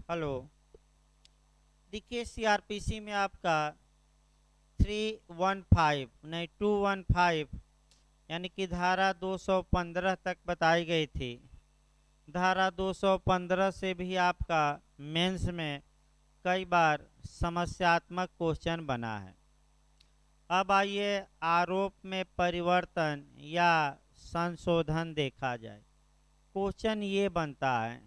Hello. देखिए CrPC में आपका 315 नहीं 215 यानी कि धारा 215 तक बताई गई थी। धारा 215 से भी आपका मेंस में कई बार समस्यात्मक क्वेश्चन बना है। अब आइए आरोप में परिवर्तन या संशोधन देखा जाए। क्वेश्चन ये बनता है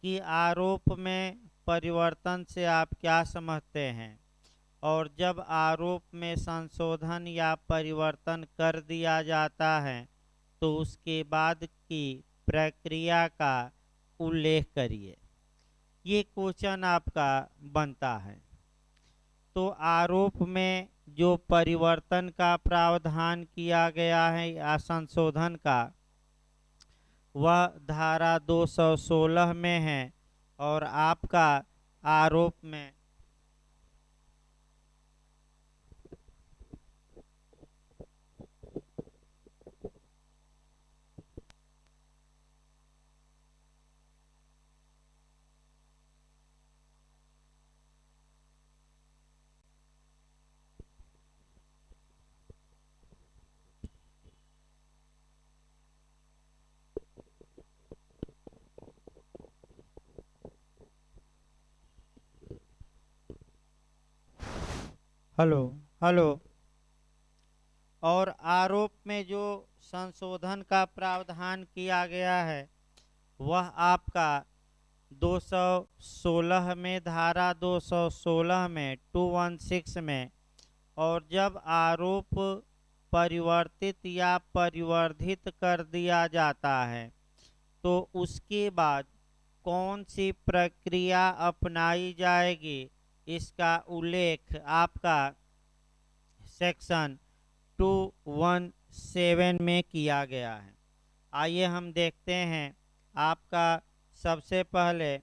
कि आरोप में परिवर्तन से आप क्या समझते हैं, और जब आरोप में संशोधन या परिवर्तन कर दिया जाता है तो उसके बाद की प्रक्रिया का उल्लेख करिए। ये क्वेश्चन आपका बनता है। तो आरोप में जो परिवर्तन का प्रावधान किया गया है या संशोधन का, वह धारा 216 में है। और आपका आरोप में हेलो हेलो। और आरोप में जो संशोधन का प्रावधान किया गया है वह आपका 216 में, धारा 216 में 216 में। और जब आरोप परिवर्तित या परिवर्धित कर दिया जाता है तो उसके बाद कौन सी प्रक्रिया अपनाई जाएगी, इसका उल्लेख आपका सेक्शन 217 में किया गया है। आइए हम देखते हैं। आपका सबसे पहले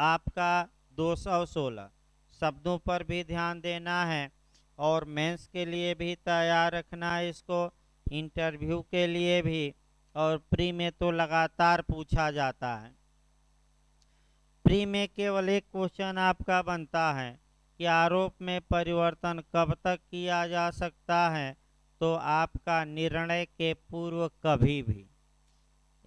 आपका 216 शब्दों पर भी ध्यान देना है और मेंस के लिए भी तैयार रखना है इसको, इंटरव्यू के लिए भी। और प्री में तो लगातार पूछा जाता है। प्री में केवल एक क्वेश्चन आपका बनता है कि आरोप में परिवर्तन कब तक किया जा सकता है, तो आपका निर्णय के पूर्व कभी भी।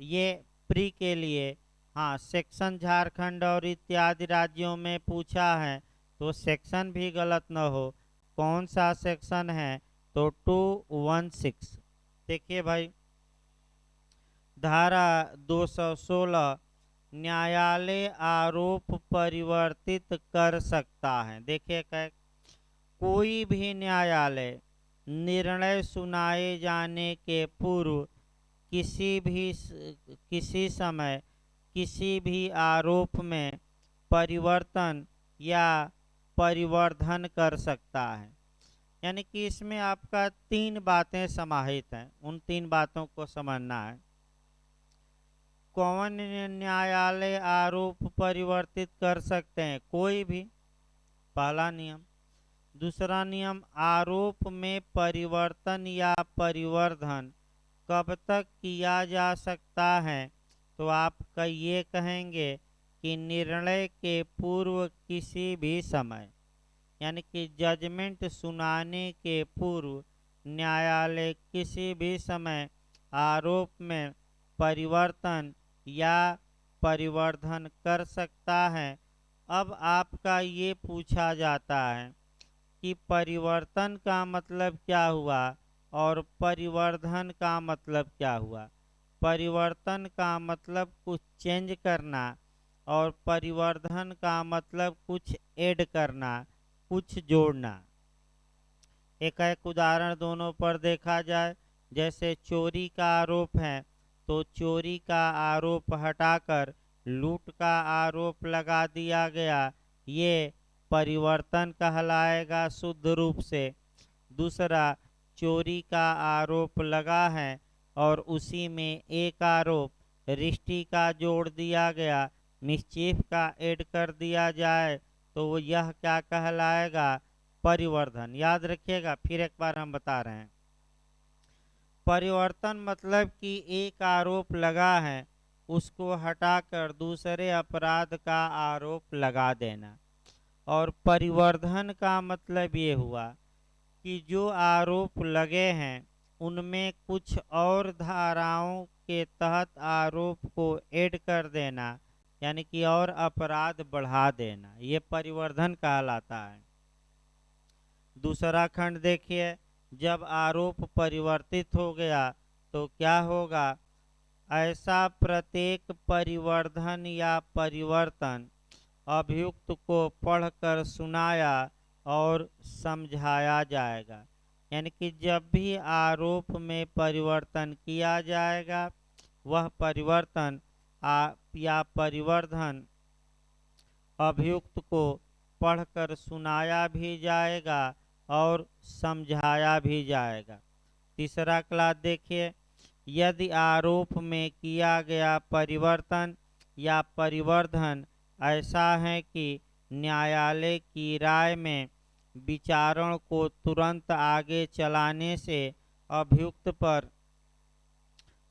ये प्री के लिए। हाँ, सेक्शन झारखंड और इत्यादि राज्यों में पूछा है तो सेक्शन भी गलत न हो। कौन सा सेक्शन है, तो 216। देखिए भाई, धारा 216 न्यायालय आरोप परिवर्तित कर सकता है। देखिए कोई भी न्यायालय निर्णय सुनाए जाने के पूर्व किसी समय किसी भी आरोप में परिवर्तन या परिवर्धन कर सकता है। यानी कि इसमें आपका 3 बातें समाहित हैं, उन 3 बातों को समझना है। कौन न्यायालय आरोप परिवर्तित कर सकते हैं, कोई भी, पहला नियम। दूसरा नियम, आरोप में परिवर्तन या परिवर्धन कब तक किया जा सकता है, तो आप ये कहेंगे कि निर्णय के पूर्व किसी भी समय। यानी कि जजमेंट सुनाने के पूर्व न्यायालय किसी भी समय आरोप में परिवर्तन या परिवर्धन कर सकता है। अब आपका ये पूछा जाता है कि परिवर्तन का मतलब क्या हुआ और परिवर्धन का मतलब क्या हुआ। परिवर्तन का मतलब कुछ चेंज करना और परिवर्धन का मतलब कुछ ऐड करना, कुछ जोड़ना। एक एक उदाहरण दोनों पर देखा जाए। जैसे चोरी का आरोप है तो चोरी का आरोप हटाकर लूट का आरोप लगा दिया गया, ये परिवर्तन कहलाएगा शुद्ध रूप से। दूसरा, चोरी का आरोप लगा है और उसी में एक आरोप रिष्टी का जोड़ दिया गया, मिसचीफ का ऐड कर दिया जाए, तो यह क्या कहलाएगा, परिवर्धन। याद रखिएगा, फिर एक बार हम बता रहे हैं। परिवर्तन मतलब कि एक आरोप लगा है उसको हटाकर दूसरे अपराध का आरोप लगा देना। और परिवर्धन का मतलब ये हुआ कि जो आरोप लगे हैं उनमें कुछ और धाराओं के तहत आरोप को ऐड कर देना, यानी कि और अपराध बढ़ा देना, ये परिवर्धन कहलाता है। दूसरा खंड देखिए, जब आरोप परिवर्तित हो गया तो क्या होगा? ऐसा प्रत्येक परिवर्धन या परिवर्तन अभियुक्त को पढ़कर सुनाया और समझाया जाएगा। यानी कि जब भी आरोप में परिवर्तन किया जाएगा, वह परिवर्तन या परिवर्धन अभियुक्त को पढ़कर सुनाया भी जाएगा और समझाया भी जाएगा। तीसरा क्लास देखिए, यदि आरोप में किया गया परिवर्तन या परिवर्धन ऐसा है कि न्यायालय की राय में विचारण को तुरंत आगे चलाने से अभियुक्त पर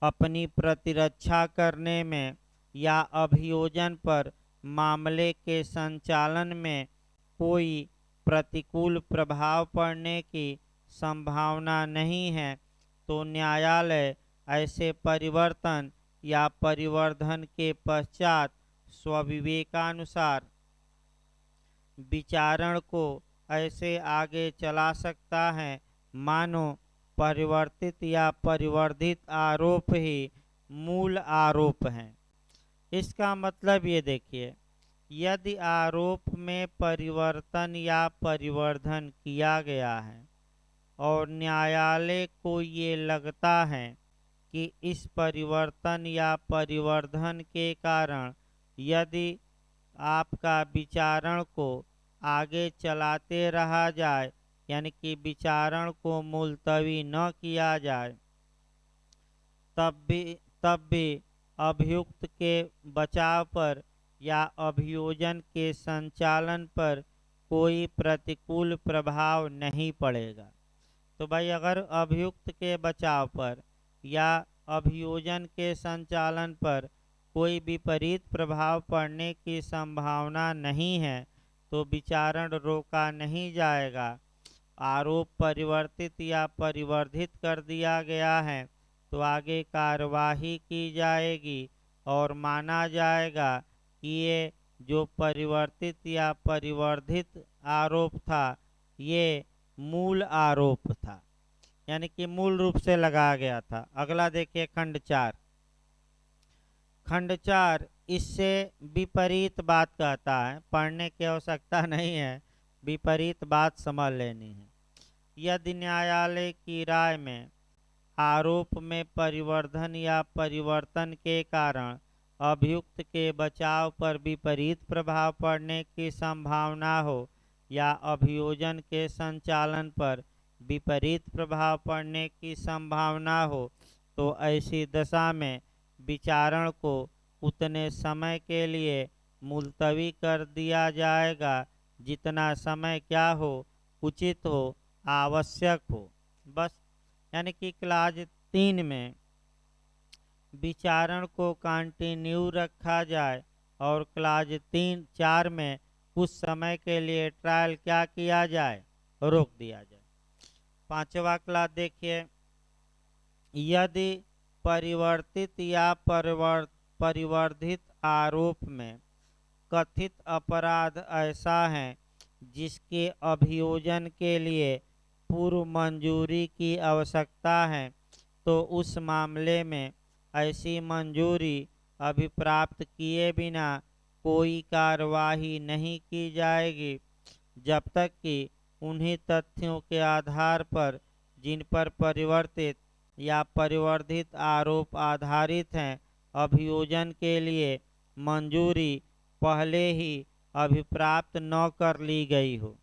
अपनी प्रतिरक्षा करने में या अभियोजन पर मामले के संचालन में कोई प्रतिकूल प्रभाव पड़ने की संभावना नहीं है, तो न्यायालय ऐसे परिवर्तन या परिवर्धन के पश्चात स्वविवेकानुसार विचारण को ऐसे आगे चला सकता है मानो परिवर्तित या परिवर्धित आरोप ही मूल आरोप हैं। इसका मतलब ये देखिए, यदि आरोप में परिवर्तन या परिवर्धन किया गया है और न्यायालय को ये लगता है कि इस परिवर्तन या परिवर्धन के कारण यदि आपका विचारण को आगे चलाते रहा जाए, यानी कि विचारण को मुलतवी न किया जाए, तब भी अभियुक्त के बचाव पर या अभियोजन के संचालन पर कोई प्रतिकूल प्रभाव नहीं पड़ेगा। तो भाई अगर अभियुक्त के बचाव पर या अभियोजन के संचालन पर कोई विपरीत प्रभाव पड़ने की संभावना नहीं है तो विचारण रोका नहीं जाएगा। आरोप परिवर्तित या परिवर्धित कर दिया गया है तो आगे कार्यवाही की जाएगी और माना जाएगा कि ये जो परिवर्तित या परिवर्धित आरोप था ये मूल आरोप था, यानी कि मूल रूप से लगाया गया था। अगला देखिए खंड 4। खंड 4 इससे विपरीत बात कहता है, पढ़ने की आवश्यकता नहीं है, विपरीत बात समझ लेनी है। यदि न्यायालय की राय में आरोप में परिवर्धन या परिवर्तन के कारण अभियुक्त के बचाव पर विपरीत प्रभाव पड़ने की संभावना हो या अभियोजन के संचालन पर विपरीत प्रभाव पड़ने की संभावना हो, तो ऐसी दशा में विचारण को उतने समय के लिए मुलतवी कर दिया जाएगा जितना समय क्या हो, उचित हो, आवश्यक हो। बस, यानी कि क्लास 3 में विचारण को कंटिन्यू रखा जाए और क्लास 4 में कुछ समय के लिए ट्रायल क्या किया जाए, रोक दिया जाए। 5वां क्लास देखिए, यदि परिवर्तित या परिवर्धित आरोप में कथित अपराध ऐसा है जिसके अभियोजन के लिए पूर्व मंजूरी की आवश्यकता है, तो उस मामले में ऐसी मंजूरी अभिप्राप्त किए बिना कोई कार्यवाही नहीं की जाएगी जब तक कि उन्हीं तथ्यों के आधार पर जिन पर परिवर्तित या परिवर्धित आरोप आधारित हैं अभियोजन के लिए मंजूरी पहले ही अभिप्राप्त न कर ली गई हो।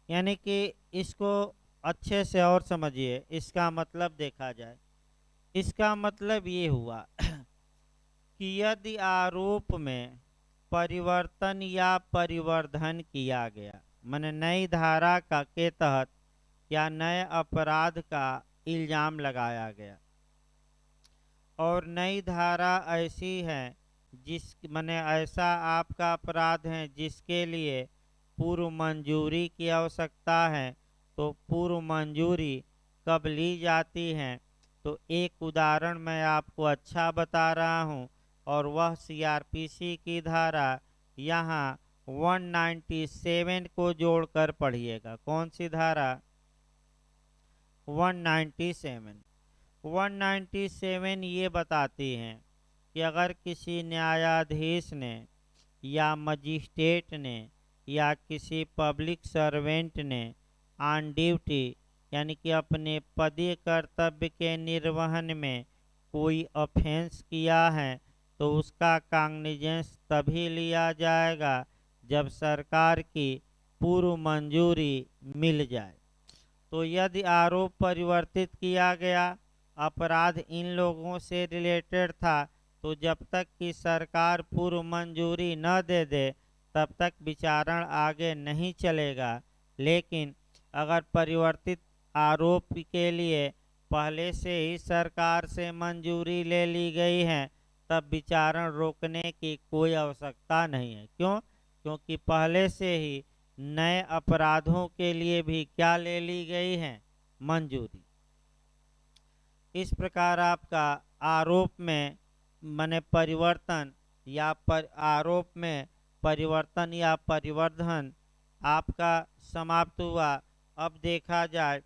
यानी कि इसको अच्छे से और समझिए, इसका मतलब देखा जाए, इसका मतलब ये हुआ कि यदि आरोप में परिवर्तन या परिवर्धन किया गया, माने नई धारा का के तहत या नए अपराध का इल्जाम लगाया गया, और नई धारा ऐसी है जिस माने ऐसा आपका अपराध है जिसके लिए पूर्व मंजूरी की आवश्यकता है। तो पूर्व मंजूरी कब ली जाती है? तो एक उदाहरण मैं आपको अच्छा बता रहा हूँ, और वह सीआरपीसी की धारा यहाँ 197 को जोड़कर पढ़िएगा। कौन सी धारा? 197। 197 ये बताती हैं कि अगर किसी न्यायाधीश ने या मजिस्ट्रेट ने या किसी पब्लिक सर्वेंट ने ऑन ड्यूटी यानी कि अपने पदीय कर्तव्य के निर्वहन में कोई ऑफेंस किया है, तो उसका कॉग्निजेंस तभी लिया जाएगा जब सरकार की पूर्व मंजूरी मिल जाए। तो यदि आरोप परिवर्तित किया गया, अपराध इन लोगों से रिलेटेड था, तो जब तक कि सरकार पूर्व मंजूरी न दे दे तब तक विचारण आगे नहीं चलेगा। लेकिन अगर परिवर्तित आरोप के लिए पहले से ही सरकार से मंजूरी ले ली गई है, तब विचारण रोकने की कोई आवश्यकता नहीं है। क्यों? क्योंकि पहले से ही नए अपराधों के लिए भी क्या ले ली गई है? मंजूरी। इस प्रकार आपका आरोप में माने परिवर्तन या आरोप में परिवर्तन या परिवर्धन आपका समाप्त हुआ। अब देखा जाए,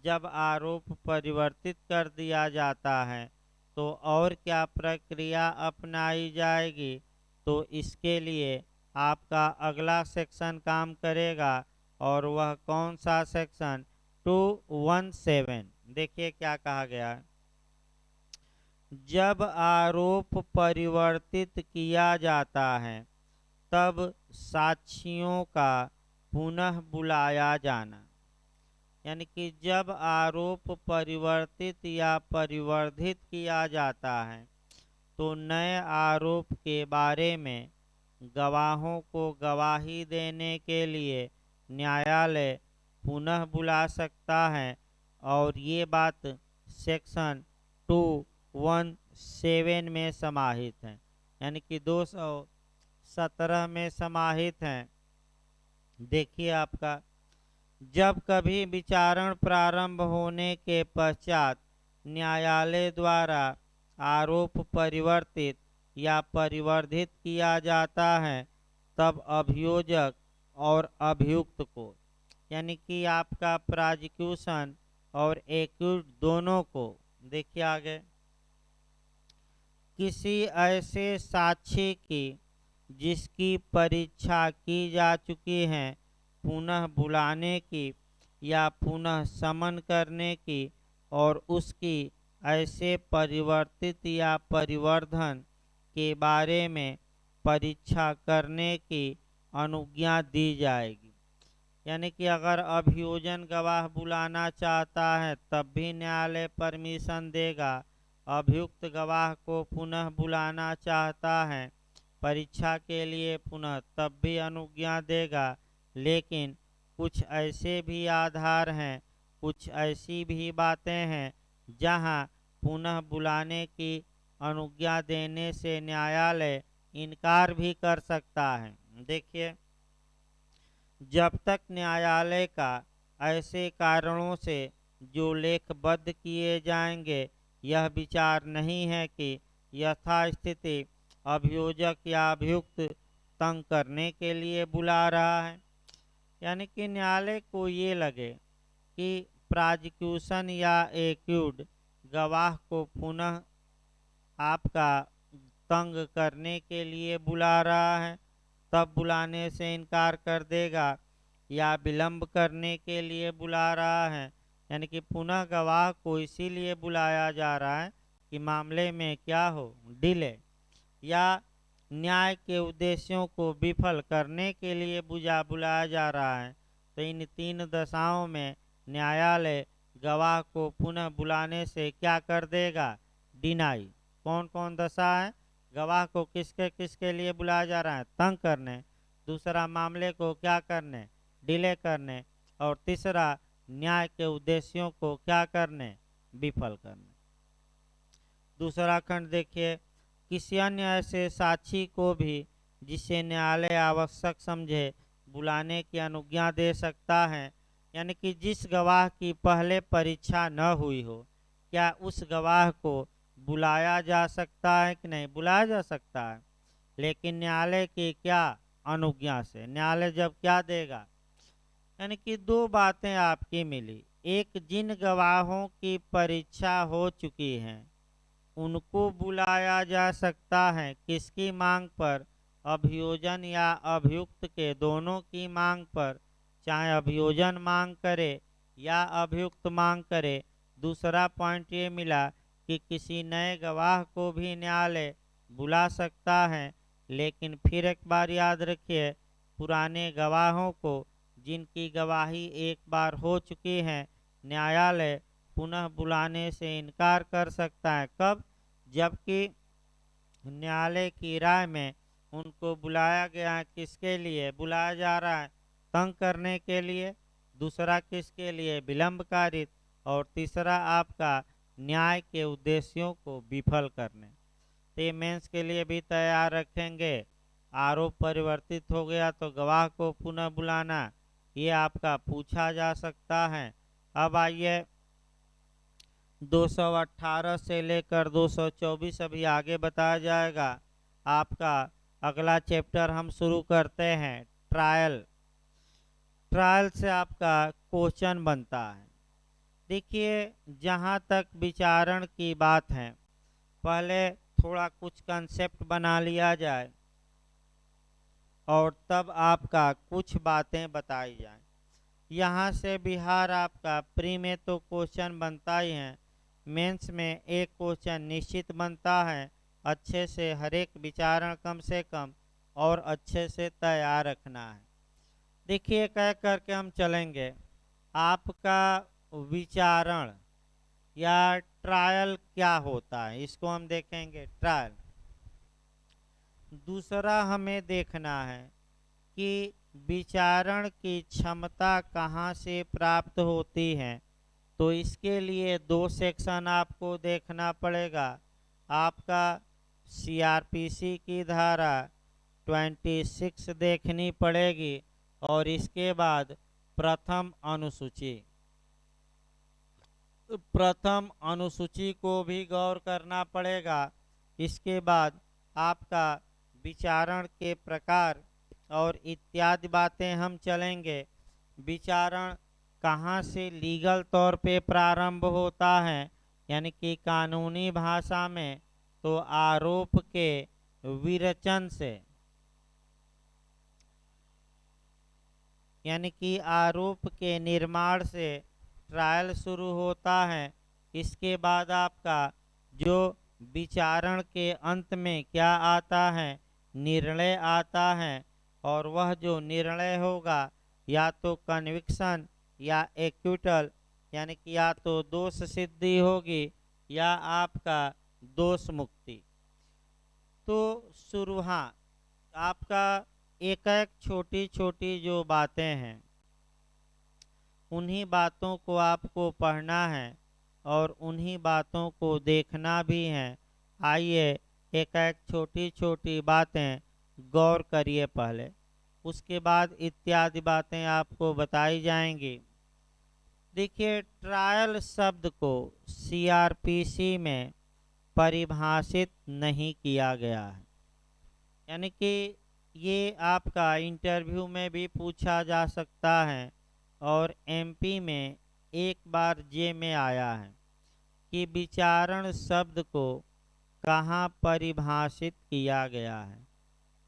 जब आरोप परिवर्तित कर दिया जाता है तो और क्या प्रक्रिया अपनाई जाएगी? तो इसके लिए आपका अगला सेक्शन काम करेगा, और वह कौन सा सेक्शन? 217। देखिए क्या कहा गया है। जब आरोप परिवर्तित किया जाता है तब साक्षियों का पुनः बुलाया जाना, यानी कि जब आरोप परिवर्तित या परिवर्धित किया जाता है तो नए आरोप के बारे में गवाहों को गवाही देने के लिए न्यायालय पुनः बुला सकता है। और ये बात सेक्शन 217 में समाहित है, यानी कि 217 में समाहित हैं। देखिए आपका, जब कभी विचारण प्रारंभ होने के पश्चात न्यायालय द्वारा आरोप परिवर्तित या परिवर्धित किया जाता है, तब अभियोजक और अभियुक्त को, यानी कि आपका प्रोसिक्यूशन और एक्यूज दोनों को, देखिए आगे, किसी ऐसे साक्षी की जिसकी परीक्षा की जा चुकी है पुनः बुलाने की या पुनः समन करने की, और उसकी ऐसे परिवर्तित या परिवर्धन के बारे में परीक्षा करने की अनुज्ञा दी जाएगी। यानी कि अगर अभियोजन गवाह बुलाना चाहता है तब भी न्यायालय परमिशन देगा, अभियुक्त गवाह को पुनः बुलाना चाहता है परीक्षा के लिए पुनः, तब भी अनुज्ञा देगा। लेकिन कुछ ऐसे भी आधार हैं, कुछ ऐसी भी बातें हैं जहां पुनः बुलाने की अनुज्ञा देने से न्यायालय इनकार भी कर सकता है। देखिए, जब तक न्यायालय का ऐसे कारणों से जो लेखबद्ध किए जाएंगे यह विचार नहीं है कि यथास्थिति अभियोजक या अभियुक्त तंग करने के लिए बुला रहा है, यानी कि न्यायालय को ये लगे कि प्रोसिक्यूशन या एक्यूज गवाह को पुनः आपका तंग करने के लिए बुला रहा है, तब बुलाने से इनकार कर देगा, या विलंब करने के लिए बुला रहा है, यानी कि पुनः गवाह को इसीलिए बुलाया जा रहा है कि मामले में क्या हो, डिले, या न्याय के उद्देश्यों को विफल करने के लिए बुलाया जा रहा है। तो इन तीन दशाओं में न्यायालय गवाह को पुनः बुलाने से क्या कर देगा? डिनाई। कौन कौन दशा है? गवाह को किसके किसके लिए बुलाया जा रहा है? तंग करने। दूसरा, मामले को क्या करने? डिले करने। और तीसरा, न्याय के उद्देश्यों को क्या करने? विफल करने। दूसरा खंड देखिए, किसी अन्य ऐसे साक्षी को भी जिसे न्यायालय आवश्यक समझे बुलाने की अनुज्ञा दे सकता है। यानी कि जिस गवाह की पहले परीक्षा न हुई हो, क्या उस गवाह को बुलाया जा सकता है कि नहीं? बुलाया जा सकता है, लेकिन न्यायालय की क्या अनुज्ञा से। न्यायालय जब क्या देगा, यानी कि दो बातें आपकी मिली। एक, जिन गवाहों की परीक्षा हो चुकी है उनको बुलाया जा सकता है, किसकी मांग पर? अभियोजन या अभियुक्त के, दोनों की मांग पर, चाहे अभियोजन मांग करे या अभियुक्त मांग करे। दूसरा पॉइंट ये मिला कि किसी नए गवाह को भी न्यायालय बुला सकता है, लेकिन फिर एक बार याद रखिए, पुराने गवाहों को जिनकी गवाही एक बार हो चुकी है, न्यायालय पुनः बुलाने से इनकार कर सकता है। कब? जबकि न्यायालय की राय में उनको बुलाया गया है, किसके लिए बुलाया जा रहा है? तंग करने के लिए। दूसरा किसके लिए? विलंबकारित। और तीसरा आपका न्याय के उद्देश्यों को विफल करने। तो ये मेंस के लिए भी तैयार रखेंगे। आरोप परिवर्तित हो गया तो गवाह को पुनः बुलाना, ये आपका पूछा जा सकता है। अब आइए 218 से लेकर 224 अभी आगे बताया जाएगा। आपका अगला चैप्टर हम शुरू करते हैं, ट्रायल। ट्रायल से आपका क्वेश्चन बनता है। देखिए, जहाँ तक विचारण की बात है, पहले थोड़ा कुछ कंसेप्ट बना लिया जाए और तब आपका कुछ बातें बताई जाए। यहाँ से बिहार आपका प्री में तो क्वेश्चन बनता ही है, मेंस में एक क्वेश्चन निश्चित बनता है। अच्छे से हर एक विचारण कम से कम और अच्छे से तैयार रखना है। देखिए, कह करके हम चलेंगे। आपका विचारण या ट्रायल क्या होता है, इसको हम देखेंगे। ट्रायल। दूसरा हमें देखना है कि विचारण की क्षमता कहाँ से प्राप्त होती है। तो इसके लिए दो सेक्शन आपको देखना पड़ेगा। आपका सीआरपीसी की धारा 26 देखनी पड़ेगी और इसके बाद प्रथम अनुसूची। प्रथम अनुसूची को भी गौर करना पड़ेगा। इसके बाद आपका विचारण के प्रकार और इत्यादि बातें हम चलेंगे। विचारण कहाँ से लीगल तौर पे प्रारंभ होता है, यानी कि कानूनी भाषा में तो आरोप के विरचन से, यानी कि आरोप के निर्माण से ट्रायल शुरू होता है। इसके बाद आपका जो विचारण के अंत में क्या आता है, निर्णय आता है। और वह जो निर्णय होगा या तो कन्विक्शन या एक्विटल, यानी कि या तो दोष सिद्धि होगी या आपका दोष मुक्ति। तो शुरू, हाँ, आपका एक एक छोटी छोटी जो बातें हैं उन्हीं बातों को आपको पढ़ना है और उन्हीं बातों को देखना भी है। आइए एक एक छोटी छोटी बातें गौर करिए पहले, उसके बाद इत्यादि बातें आपको बताई जाएंगी। देखिए, ट्रायल शब्द को सीआरपीसी में परिभाषित नहीं किया गया है, यानी कि ये आपका इंटरव्यू में भी पूछा जा सकता है और एमपी में एक बार जे में आया है कि विचारण शब्द को कहाँ परिभाषित किया गया है।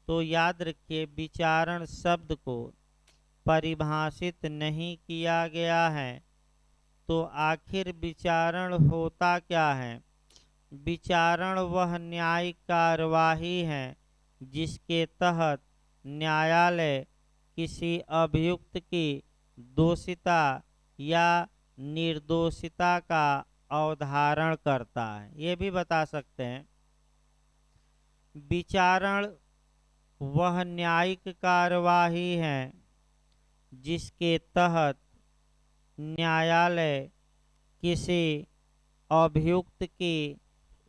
तो याद रखिए, विचारण शब्द को परिभाषित नहीं किया गया है। तो आखिर विचारण होता क्या है? विचारण वह न्यायिक कार्यवाही है जिसके तहत न्यायालय किसी अभियुक्त की दोषिता या निर्दोषिता का अवधारण करता है। ये भी बता सकते हैं, विचारण वह न्यायिक कार्यवाही है जिसके तहत न्यायालय किसी अभियुक्त की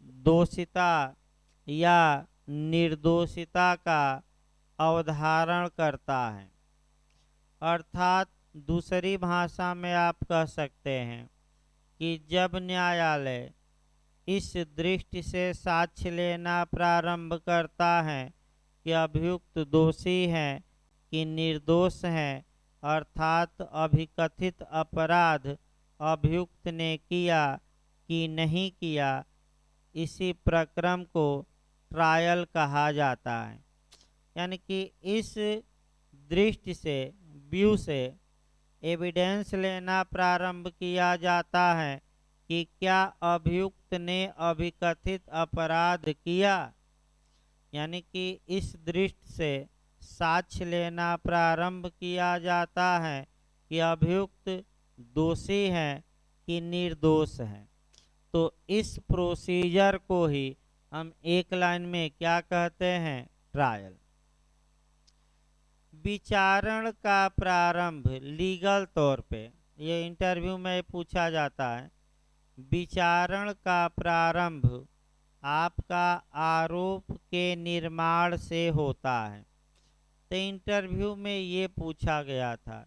दोषिता या निर्दोषिता का अवधारण करता है। अर्थात दूसरी भाषा में आप कह सकते हैं कि जब न्यायालय इस दृष्टि से साक्ष्य लेना प्रारंभ करता है कि अभियुक्त दोषी है कि निर्दोष है, अर्थात अभिकथित अपराध अभियुक्त ने किया कि नहीं किया, इसी प्रक्रम को ट्रायल कहा जाता है। यानी कि इस दृष्टि से, व्यू से एविडेंस लेना प्रारंभ किया जाता है कि क्या अभियुक्त ने अभिकथित अपराध किया। यानी कि इस दृष्टि से साक्ष्य लेना प्रारंभ किया जाता है कि अभियुक्त दोषी है कि निर्दोष है। तो इस प्रोसीजर को ही हम एक लाइन में क्या कहते हैं, ट्रायल। विचारण का प्रारंभ लीगल तौर पे, ये इंटरव्यू में पूछा जाता है, विचारण का प्रारंभ आपका आरोप के निर्माण से होता है। तो इंटरव्यू में ये पूछा गया था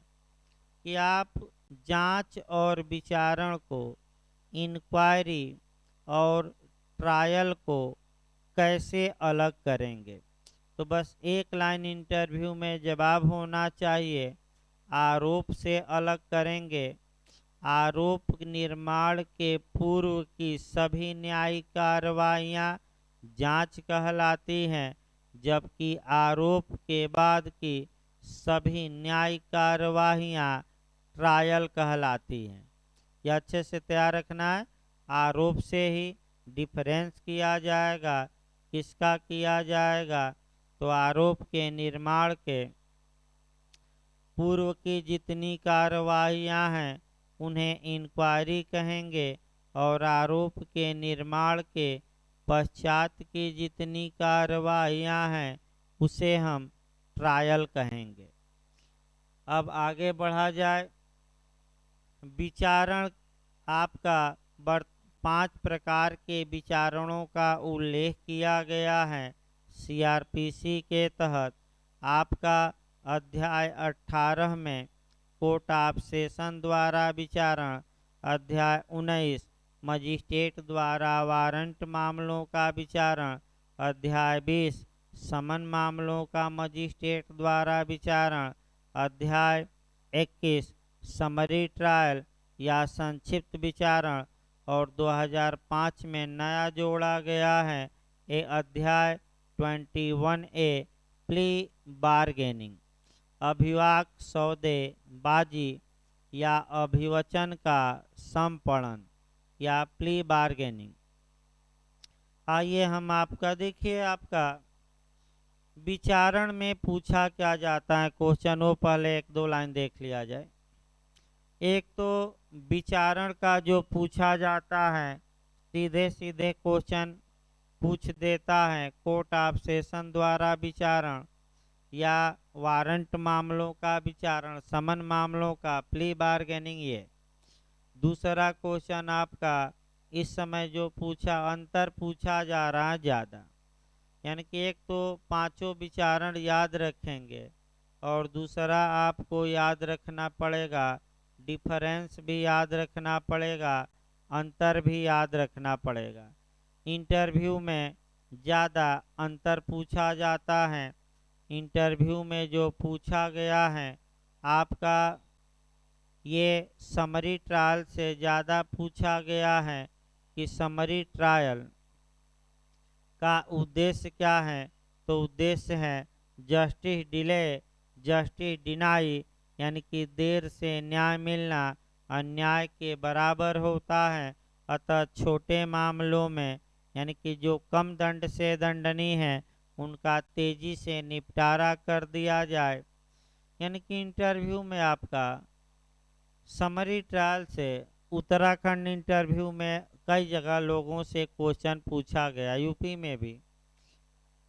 कि आप जांच और विचारण को, इंक्वायरी और ट्रायल को कैसे अलग करेंगे। तो बस एक लाइन इंटरव्यू में जवाब होना चाहिए, आरोप से अलग करेंगे। आरोप निर्माण के पूर्व की सभी न्यायिक कार्रवाइयाँ जांच कहलाती हैं, जबकि आरोप के बाद की सभी न्यायिक कार्रवाइयाँ ट्रायल कहलाती हैं। यह अच्छे से तैयार रखना है। आरोप से ही डिफरेंस किया जाएगा। किसका किया जाएगा, तो आरोप के निर्माण के पूर्व की जितनी कार्रवाइयाँ हैं उन्हें इंक्वायरी कहेंगे, और आरोप के निर्माण के पश्चात की जितनी कार्रवाइयाँ हैं उसे हम ट्रायल कहेंगे। अब आगे बढ़ा जाए। विचारण आपका 5 प्रकार के विचारणों का उल्लेख किया गया है सीआरपीसी के तहत। आपका अध्याय 18 में कोर्ट ऑफ सेशन द्वारा विचारण, अध्याय 19 मजिस्ट्रेट द्वारा वारंट मामलों का विचारण, अध्याय 20 समन मामलों का मजिस्ट्रेट द्वारा विचारण, अध्याय 21 समरी ट्रायल या संक्षिप्त विचारण, और 2005 में नया जोड़ा गया है ये अध्याय 21A प्ली बार्गेनिंग, अभिवाक सौदेबाजी या अभिवचन का संपणन या प्ली बार्गेनिंग। आइए हम आपका देखिए, आपका विचारण में पूछा क्या जाता है क्वेश्चन, वो पहले 1-2 लाइन देख लिया जाए। एक तो विचारण का जो पूछा जाता है, सीधे सीधे क्वेश्चन पूछ देता है, कोर्ट ऑफ सेशन द्वारा विचारण या वारंट मामलों का विचारण, समन मामलों का प्ली बार्गेनिंग। ये दूसरा क्वेश्चन आपका इस समय जो पूछा, अंतर पूछा जा रहा है ज़्यादा। यानी कि एक तो 5 विचारण याद रखेंगे, और दूसरा आपको याद रखना पड़ेगा, डिफरेंस भी याद रखना पड़ेगा, अंतर भी याद रखना पड़ेगा। इंटरव्यू में ज़्यादा अंतर पूछा जाता है। इंटरव्यू में जो पूछा गया है आपका, ये समरी ट्रायल से ज़्यादा पूछा गया है कि समरी ट्रायल का उद्देश्य क्या है। तो उद्देश्य है जस्टिस डिले, जस्टिस डिनाई, यानी कि देर से न्याय मिलना अन्याय के बराबर होता है। अतः छोटे मामलों में, यानी कि जो कम दंड से दंडनीय है, उनका तेजी से निपटारा कर दिया जाए। यानी कि इंटरव्यू में आपका समरी ट्रायल से, उत्तराखंड इंटरव्यू में कई जगह लोगों से क्वेश्चन पूछा गया, यूपी में भी,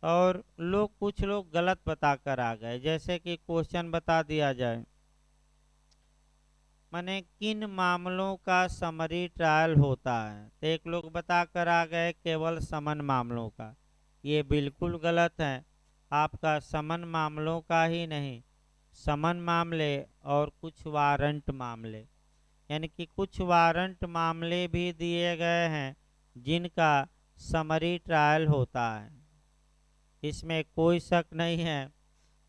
और कुछ लोग गलत बता कर आ गए। जैसे कि क्वेश्चन बता दिया जाए, माने किन मामलों का समरी ट्रायल होता है। तो एक लोग बता कर आ गए केवल समन मामलों का, ये बिल्कुल गलत है। आपका समन मामलों का ही नहीं, समन मामले और कुछ वारंट मामले, यानी कि कुछ वारंट मामले भी दिए गए हैं जिनका समरी ट्रायल होता है, इसमें कोई शक नहीं है।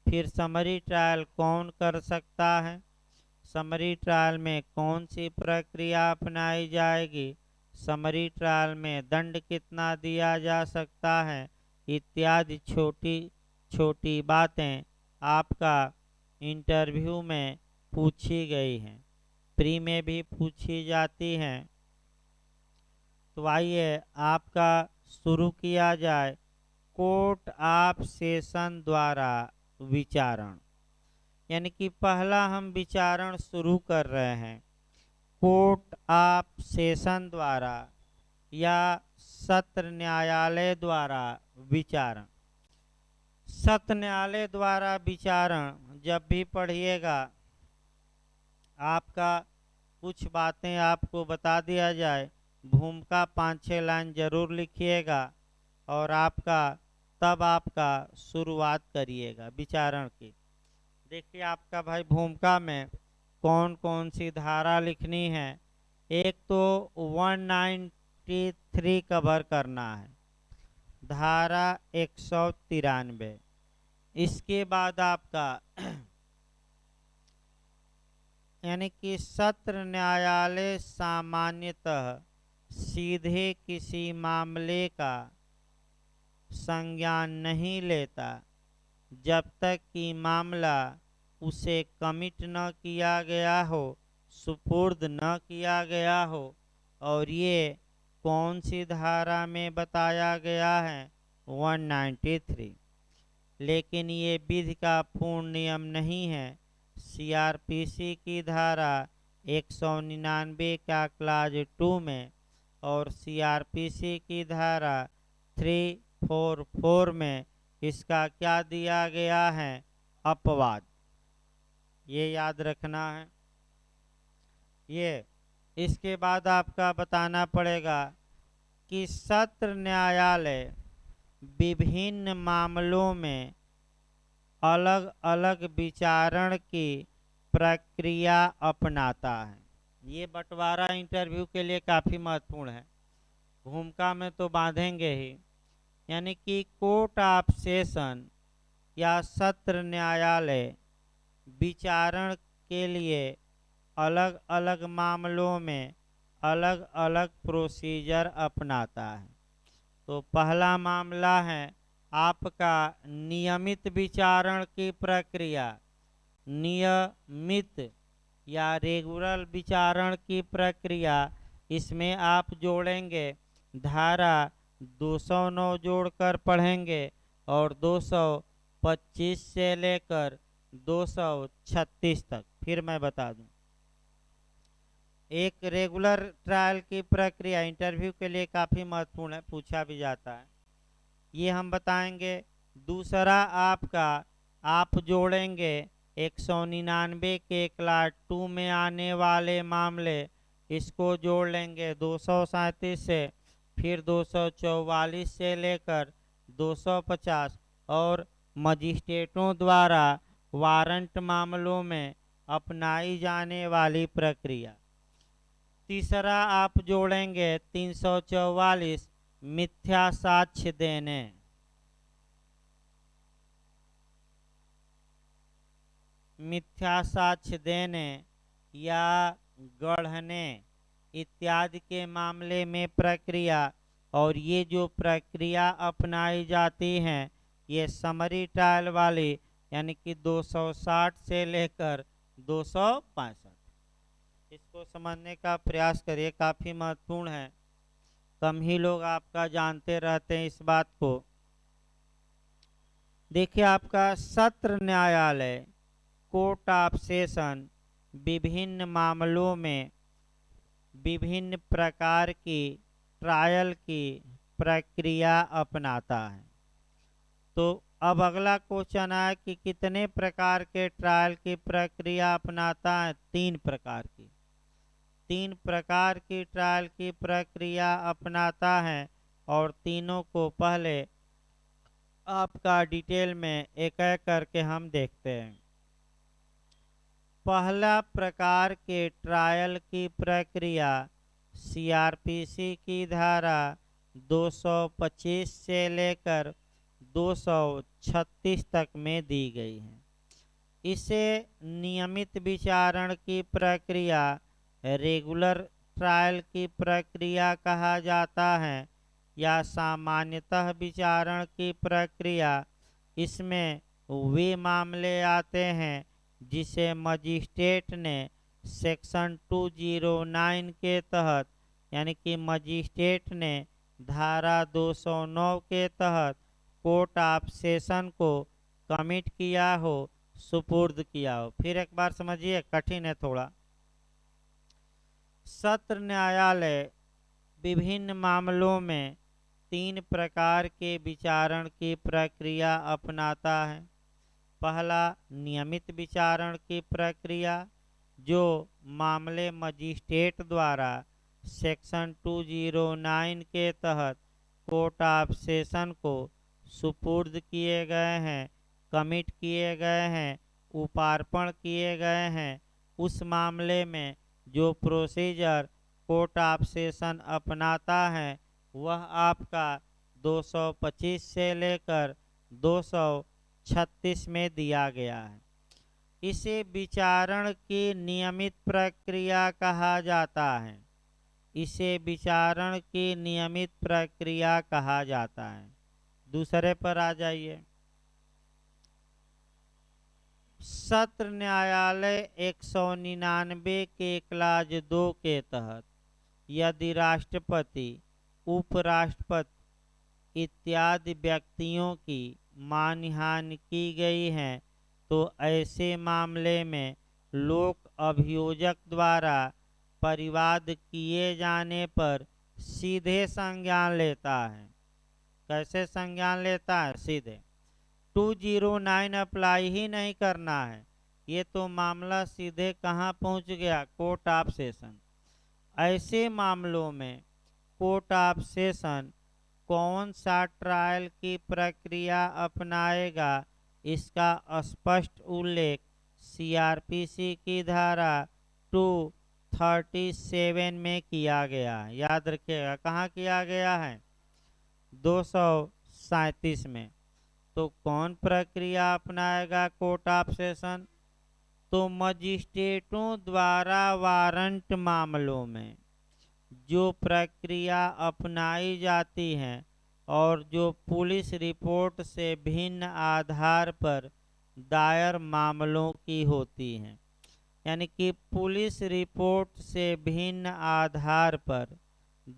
फिर समरी ट्रायल कौन कर सकता है, समरी ट्रायल में कौन सी प्रक्रिया अपनाई जाएगी, समरी ट्रायल में दंड कितना दिया जा सकता है, इत्यादि छोटी छोटी बातें आपका इंटरव्यू में पूछी गई हैं, प्री में भी पूछी जाती हैं। तो आइए आपका शुरू किया जाए कोर्ट ऑफ सेशन द्वारा विचारण, यानी कि पहला हम विचारण शुरू कर रहे हैं कोर्ट ऑफ सेशन द्वारा या सत्र न्यायालय द्वारा विचारण। सत्र न्यायालय द्वारा विचारण जब भी पढ़िएगा आपका कुछ बातें आपको बता दिया जाए, भूमिका 5-6 लाइन जरूर लिखिएगा और आपका तब आपका शुरुआत करिएगा विचारण की। देखिए आपका भाई भूमिका में कौन कौन सी धारा लिखनी है। एक तो 193 कवर करना है, धारा 193। इसके बाद आपका यानी कि सत्र न्यायालय सामान्यतः सीधे किसी मामले का संज्ञान नहीं लेता जब तक कि मामला उसे कमिट न किया गया हो, सुपुर्द न किया गया हो। और ये कौन सी धारा में बताया गया है, 193। लेकिन ये विधि का पूर्ण नियम नहीं है। सीआरपीसी की धारा 199 का क्लाज 2 में और सीआरपीसी की धारा 344 में इसका क्या दिया गया है, अपवाद। ये याद रखना है। ये इसके बाद आपका बताना पड़ेगा कि सत्र न्यायालय विभिन्न मामलों में अलग अलग विचारण की प्रक्रिया अपनाता है। ये बंटवारा इंटरव्यू के लिए काफ़ी महत्वपूर्ण है, भूमिका में तो बांधेंगे ही। यानी कि कोर्ट ऑफ सेशन या सत्र न्यायालय विचारण के लिए अलग अलग मामलों में अलग अलग प्रोसीजर अपनाता है। तो पहला मामला है आपका नियमित विचारण की प्रक्रिया। नियमित या रेगुलर विचारण की प्रक्रिया, इसमें आप जोड़ेंगे धारा 209 जोड़कर पढ़ेंगे और 225 से लेकर 236 तक। फिर मैं बता दूं, एक रेगुलर ट्रायल की प्रक्रिया इंटरव्यू के लिए काफ़ी महत्वपूर्ण है, पूछा भी जाता है, ये हम बताएंगे। दूसरा आपका आप जोड़ेंगे 199 के क्लास 2 में आने वाले मामले, इसको जोड़ लेंगे 237 से, फिर 244 से लेकर 250 और मजिस्ट्रेटों द्वारा वारंट मामलों में अपनाई जाने वाली प्रक्रिया। तीसरा आप जोड़ेंगे 344 मिथ्या साक्ष्य देने। मिथ्या साक्ष्य देने या गढ़ने इत्यादि के मामले में प्रक्रिया। और ये जो प्रक्रिया अपनाई जाती हैं ये समरी ट्रायल वाली, यानी कि 260 से लेकर 265। इसको समझने का प्रयास करिए, काफ़ी महत्वपूर्ण है, कम ही लोग आपका जानते रहते हैं इस बात को। देखिए आपका सत्र न्यायालय कोर्ट ऑफ सेशन विभिन्न मामलों में विभिन्न प्रकार की ट्रायल की प्रक्रिया अपनाता है। तो अब अगला क्वेश्चन है कि कितने प्रकार के ट्रायल की प्रक्रिया अपनाता है, 3 प्रकार की। तीन प्रकार की ट्रायल की प्रक्रिया अपनाता है और तीनों को पहले आपका डिटेल में एक एक करके हम देखते हैं। पहला प्रकार के ट्रायल की प्रक्रिया सीआरपीसी की धारा 225 से लेकर 236 तक में दी गई है। इसे नियमित विचारण की प्रक्रिया रेगुलर ट्रायल की प्रक्रिया कहा जाता है या सामान्यतः विचारण की प्रक्रिया। इसमें वे मामले आते हैं जिसे मजिस्ट्रेट ने सेक्शन 209 के तहत यानी कि मजिस्ट्रेट ने धारा 209 के तहत कोर्ट ऑफ सेशन को कमिट किया हो, सुपुर्द किया हो। फिर एक बार समझिए, कठिन है थोड़ा। सत्र न्यायालय विभिन्न मामलों में तीन प्रकार के विचारण की प्रक्रिया अपनाता है। पहला नियमित विचारण की प्रक्रिया, जो मामले मजिस्ट्रेट द्वारा सेक्शन 209 के तहत कोर्ट ऑफ सेशन को सुपुर्द किए गए हैं, कमिट किए गए हैं, उपार्पण किए गए हैं। उस मामले में जो प्रोसीजर कोर्ट ऑफ सेशन अपनाता है वह आपका 225 से लेकर 236 में दिया गया है। इसे विचारण की नियमित प्रक्रिया कहा जाता है। इसे विचारण की नियमित प्रक्रिया कहा जाता है। दूसरे पर आ जाइए। सत्र न्यायालय 199 के क्लाज 2 के तहत यदि राष्ट्रपति, उपराष्ट्रपति इत्यादि व्यक्तियों की मानहानि की गई है तो ऐसे मामले में लोक अभियोजक द्वारा परिवाद किए जाने पर सीधे संज्ञान लेता है। कैसे संज्ञान लेता है? सीधे 209 अप्लाई ही नहीं करना है। ये तो मामला सीधे कहाँ पहुँच गया? Court of session. ऐसे मामलों में कोर्ट ऑफ सेशन कौन सा ट्रायल की प्रक्रिया अपनाएगा, इसका स्पष्ट उल्लेख सीआरपीसी की धारा 237 में किया गया है। याद रखिएगा, कहाँ किया गया है? 237 में। तो कौन प्रक्रिया अपनाएगा कोर्ट ऑफ सेशन? तो मजिस्ट्रेटों द्वारा वारंट मामलों में जो प्रक्रिया अपनाई जाती है और जो पुलिस रिपोर्ट से भिन्न आधार पर दायर मामलों की होती हैं, यानी कि पुलिस रिपोर्ट से भिन्न आधार पर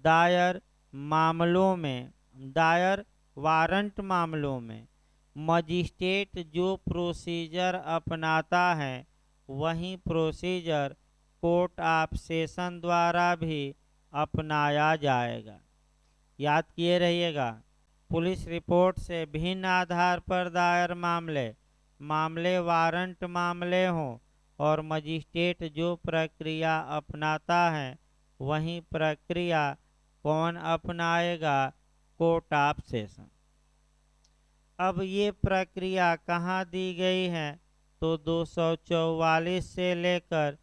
दायर मामलों में, दायर वारंट मामलों में मजिस्ट्रेट जो प्रोसीजर अपनाता है वही प्रोसीजर कोर्ट ऑफ सेशन द्वारा भी अपनाया जाएगा। याद किए रहिएगा, पुलिस रिपोर्ट से भिन्न आधार पर दायर मामले वारंट मामले हों और मजिस्ट्रेट जो प्रक्रिया अपनाता है वही प्रक्रिया कौन अपनाएगा? Court of session. अब ये प्रक्रिया कहाँ दी गई है? तो 244 से लेकर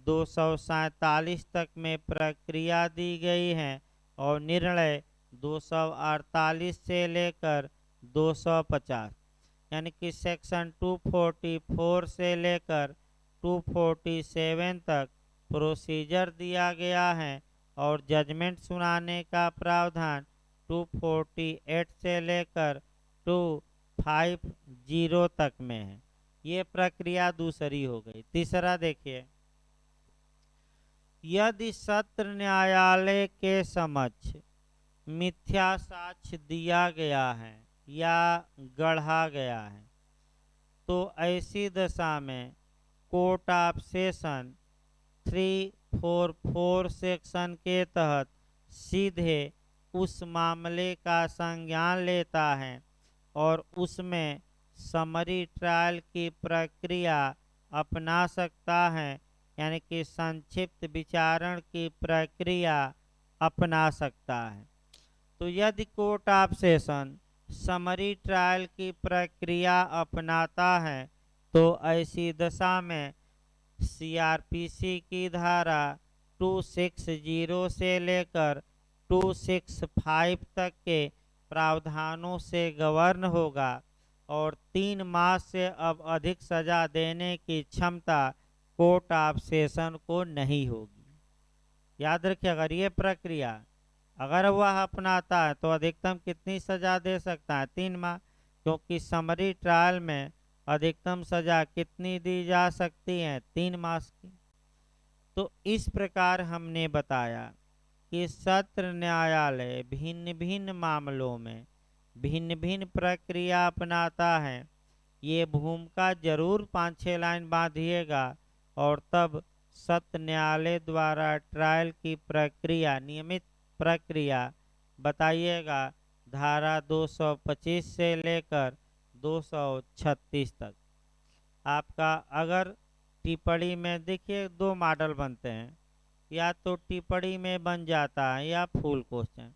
247 तक में प्रक्रिया दी गई है और निर्णय 248 से लेकर 250, यानी कि सेक्शन 244 से लेकर 247 तक प्रोसीजर दिया गया है और जजमेंट सुनाने का प्रावधान 248 से लेकर 250 तक में है। ये प्रक्रिया दूसरी हो गई। तीसरा देखिए, यदि सत्र न्यायालय के समक्ष मिथ्या साक्ष्य दिया गया है या गढ़ा गया है तो ऐसी दशा में कोर्ट ऑफ सेशन 344 सेक्शन के तहत सीधे उस मामले का संज्ञान लेता है और उसमें समरी ट्रायल की प्रक्रिया अपना सकता है यानी कि संक्षिप्त विचारण की प्रक्रिया अपना सकता है। तो यदि court of session summary trial की प्रक्रिया अपनाता है तो ऐसी दशा में सीआरपीसी की धारा 260 से लेकर 265 तक के प्रावधानों से गवर्न होगा और 3 मास से अब अधिक सजा देने की क्षमता कोर्ट ऑफ सेशन को नहीं होगी। याद रखिए, अगर ये प्रक्रिया अगर वह अपनाता है तो अधिकतम कितनी सजा दे सकता है? 3 माह, क्योंकि समरी ट्रायल में अधिकतम सजा कितनी दी जा सकती है? 3 मास की। तो इस प्रकार हमने बताया कि सत्र न्यायालय भिन्न भिन्न मामलों में भिन्न भिन्न प्रक्रिया अपनाता है। ये भूमिका जरूर 5-6 लाइन बांधिएगा और तब सत्र न्यायालय द्वारा ट्रायल की प्रक्रिया, नियमित प्रक्रिया बताइएगा धारा 225 से लेकर 236 तक। आपका अगर टिप्पणी में देखिए 2 मॉडल बनते हैं, या तो टिप्पणी में बन जाता है या फुल क्वेश्चन।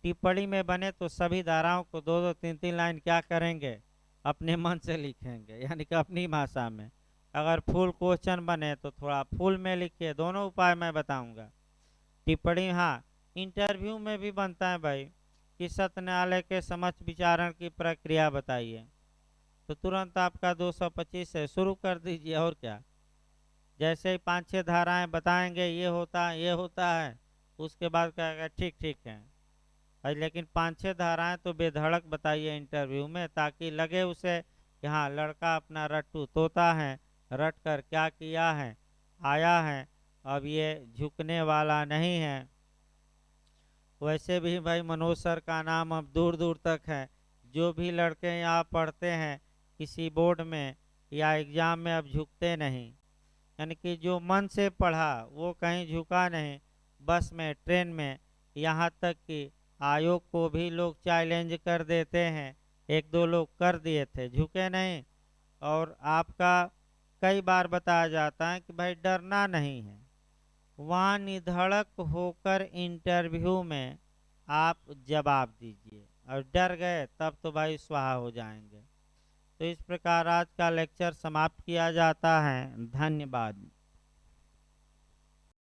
टिप्पणी में बने तो सभी धाराओं को 2-2, 3-3 लाइन क्या करेंगे? अपने मन से लिखेंगे, यानी कि अपनी भाषा में। अगर फुल क्वेश्चन बने तो थोड़ा फुल में लिखिए। दोनों उपाय मैं बताऊंगा। टिप्पणी हाँ इंटरव्यू में भी बनता है भाई कि सत्र न्यायालय के समक्ष विचारण की प्रक्रिया बताइए, तो तुरंत आपका 225 से शुरू कर दीजिए। और क्या, जैसे ही 5-6 धाराएं बताएंगे ये होता है, उसके बाद कहेगा ठीक ठीक है। लेकिन 5-6 धाराएं तो बेधड़क बताइए इंटरव्यू में, ताकि लगे उसे कि हाँ लड़का अपना रट्टू तोता है, रट कर क्या किया है, आया है, अब ये झुकने वाला नहीं है। वैसे भी भाई मनोज सर का नाम अब दूर दूर तक है। जो भी लड़के यहाँ पढ़ते हैं किसी बोर्ड में या एग्जाम में अब झुकते नहीं, यानी कि जो मन से पढ़ा वो कहीं झुका नहीं। बस में, ट्रेन में, यहाँ तक कि आयोग को भी लोग चैलेंज कर देते हैं। 1-2 लोग कर दिए थे, झुके नहीं। और आपका कई बार बताया जाता है कि भाई डरना नहीं है, वहाँ निधड़क होकर इंटरव्यू में आप जवाब दीजिए। और डर गए तब तो भाई स्वाहा हो जाएंगे। तो इस प्रकार आज का लेक्चर समाप्त किया जाता है। धन्यवाद।